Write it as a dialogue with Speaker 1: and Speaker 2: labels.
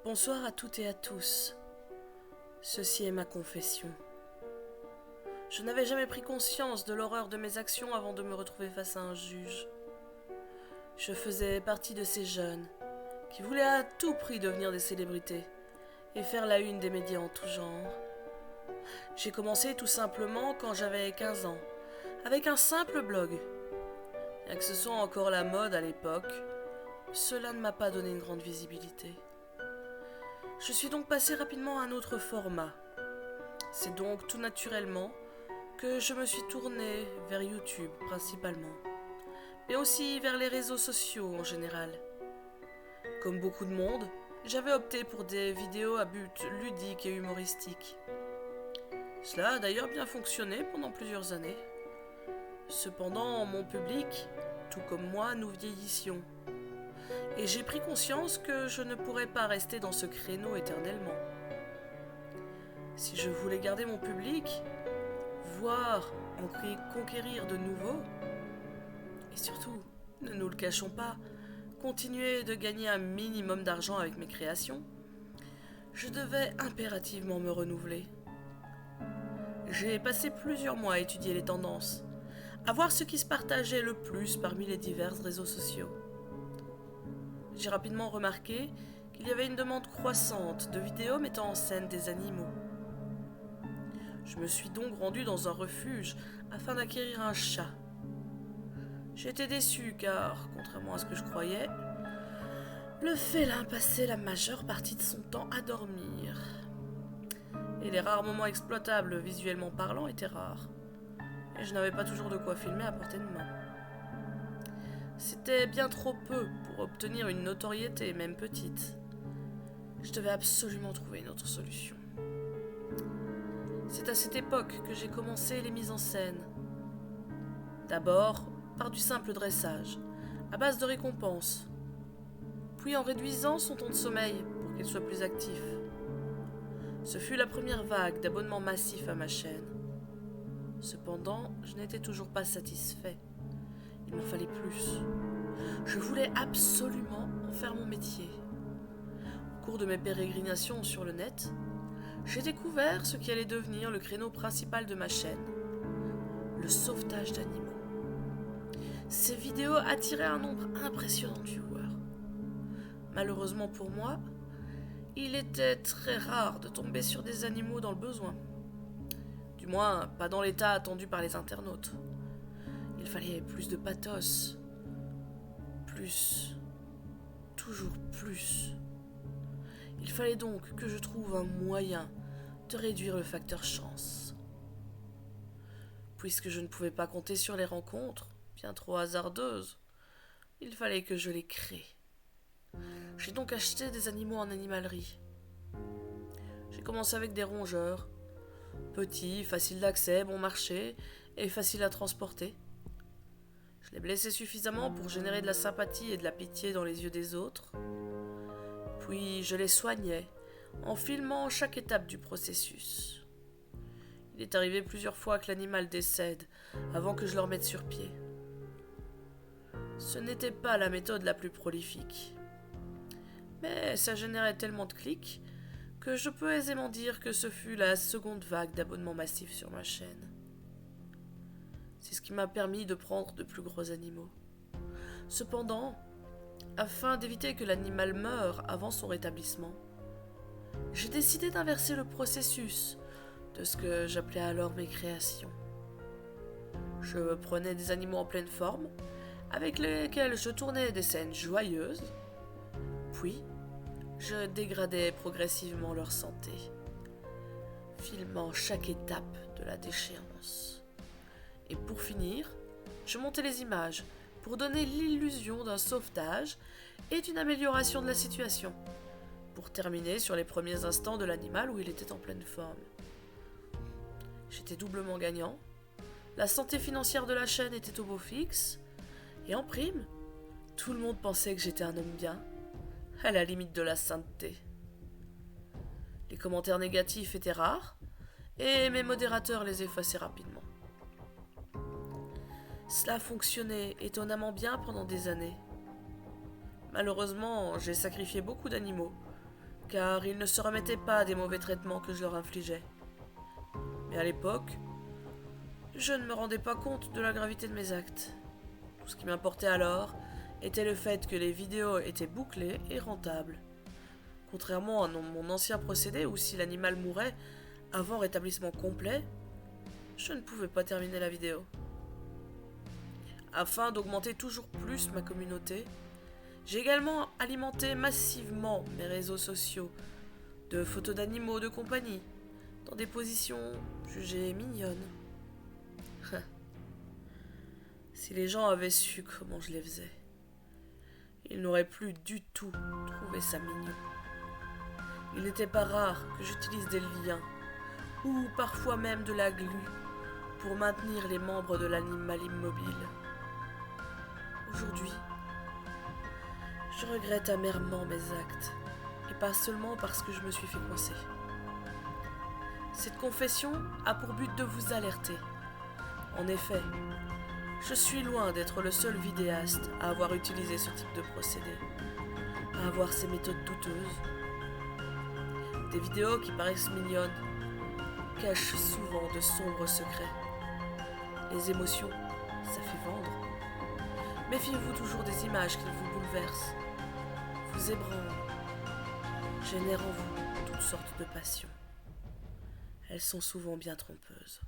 Speaker 1: Bonsoir à toutes et à tous. Ceci est ma confession. Je n'avais jamais pris conscience de l'horreur de mes actions avant de me retrouver face à un juge. Je faisais partie de ces jeunes qui voulaient à tout prix devenir des célébrités et faire la une des médias en tout genre. J'ai commencé tout simplement quand j'avais 15 ans, avec un simple blog. Bien que ce soit encore la mode à l'époque, cela ne m'a pas donné une grande visibilité. Je suis donc passé rapidement à un autre format. C'est donc tout naturellement que je me suis tourné vers YouTube principalement, mais aussi vers les réseaux sociaux en général. Comme beaucoup de monde, j'avais opté pour des vidéos à but ludique et humoristique. Cela a d'ailleurs bien fonctionné pendant plusieurs années. Cependant, mon public, tout comme moi, nous vieillissions. Et j'ai pris conscience que je ne pourrais pas rester dans ce créneau éternellement. Si je voulais garder mon public, voire en conquérir de nouveaux, et surtout, ne nous le cachons pas, continuer de gagner un minimum d'argent avec mes créations, je devais impérativement me renouveler. J'ai passé plusieurs mois à étudier les tendances, à voir ce qui se partageait le plus parmi les divers réseaux sociaux. J'ai rapidement remarqué qu'il y avait une demande croissante de vidéos mettant en scène des animaux. Je me suis donc rendu dans un refuge afin d'acquérir un chat. J'ai été déçu car, contrairement à ce que je croyais, le félin passait la majeure partie de son temps à dormir. Et les rares moments exploitables visuellement parlant étaient rares. Et je n'avais pas toujours de quoi filmer à portée de main. C'était bien trop peu pour obtenir une notoriété, même petite. Je devais absolument trouver une autre solution. C'est à cette époque que j'ai commencé les mises en scène. D'abord par du simple dressage, à base de récompenses, puis en réduisant son temps de sommeil pour qu'il soit plus actif. Ce fut la première vague d'abonnements massifs à ma chaîne. Cependant, je n'étais toujours pas satisfait. Il m'en fallait plus. Je voulais absolument en faire mon métier. Au cours de mes pérégrinations sur le net, j'ai découvert ce qui allait devenir le créneau principal de ma chaîne, le sauvetage d'animaux. Ces vidéos attiraient un nombre impressionnant de viewers. Malheureusement pour moi, il était très rare de tomber sur des animaux dans le besoin. Du moins, pas dans l'état attendu par les internautes. Il fallait plus de pathos. Plus. Toujours plus. Il fallait donc que je trouve un moyen de réduire le facteur chance. Puisque je ne pouvais pas compter sur les rencontres, bien trop hasardeuses, il fallait que je les crée. J'ai donc acheté des animaux en animalerie. J'ai commencé avec des rongeurs, petits, faciles d'accès, bon marché et faciles à transporter. Je les blessais suffisamment pour générer de la sympathie et de la pitié dans les yeux des autres. Puis je les soignais en filmant chaque étape du processus. Il est arrivé plusieurs fois que l'animal décède avant que je le remette sur pied. Ce n'était pas la méthode la plus prolifique. Mais ça générait tellement de clics que je peux aisément dire que ce fut la seconde vague d'abonnements massifs sur ma chaîne. C'est ce qui m'a permis de prendre de plus gros animaux. Cependant, afin d'éviter que l'animal meure avant son rétablissement, j'ai décidé d'inverser le processus de ce que j'appelais alors mes créations. Je prenais des animaux en pleine forme, avec lesquels je tournais des scènes joyeuses, puis je dégradais progressivement leur santé, filmant chaque étape de la déchéance. Et pour finir, je montais les images pour donner l'illusion d'un sauvetage et d'une amélioration de la situation, pour terminer sur les premiers instants de l'animal où il était en pleine forme. J'étais doublement gagnant, la santé financière de la chaîne était au beau fixe, et en prime, tout le monde pensait que j'étais un homme bien, à la limite de la sainteté. Les commentaires négatifs étaient rares, et mes modérateurs les effaçaient rapidement. Cela fonctionnait étonnamment bien pendant des années. Malheureusement, j'ai sacrifié beaucoup d'animaux, car ils ne se remettaient pas des mauvais traitements que je leur infligeais. Mais à l'époque, je ne me rendais pas compte de la gravité de mes actes. Tout ce qui m'importait alors était le fait que les vidéos étaient bouclées et rentables. Contrairement à mon ancien procédé où si l'animal mourait avant rétablissement complet, je ne pouvais pas terminer la vidéo. Afin d'augmenter toujours plus ma communauté, j'ai également alimenté massivement mes réseaux sociaux de photos d'animaux de compagnie dans des positions jugées mignonnes. Si les gens avaient su comment je les faisais, ils n'auraient plus du tout trouvé ça mignon. Il n'était pas rare que j'utilise des liens ou parfois même de la glu pour maintenir les membres de l'animal immobile. Aujourd'hui, je regrette amèrement mes actes, et pas seulement parce que je me suis fait coincer. Cette confession a pour but de vous alerter. En effet, je suis loin d'être le seul vidéaste à avoir utilisé ce type de procédé, à avoir ces méthodes douteuses. Des vidéos qui paraissent mignonnes cachent souvent de sombres secrets. Les émotions, ça fait vendre. Méfiez-vous toujours des images qui vous bouleversent, vous ébranlent, génèrent en vous toutes sortes de passions. Elles sont souvent bien trompeuses.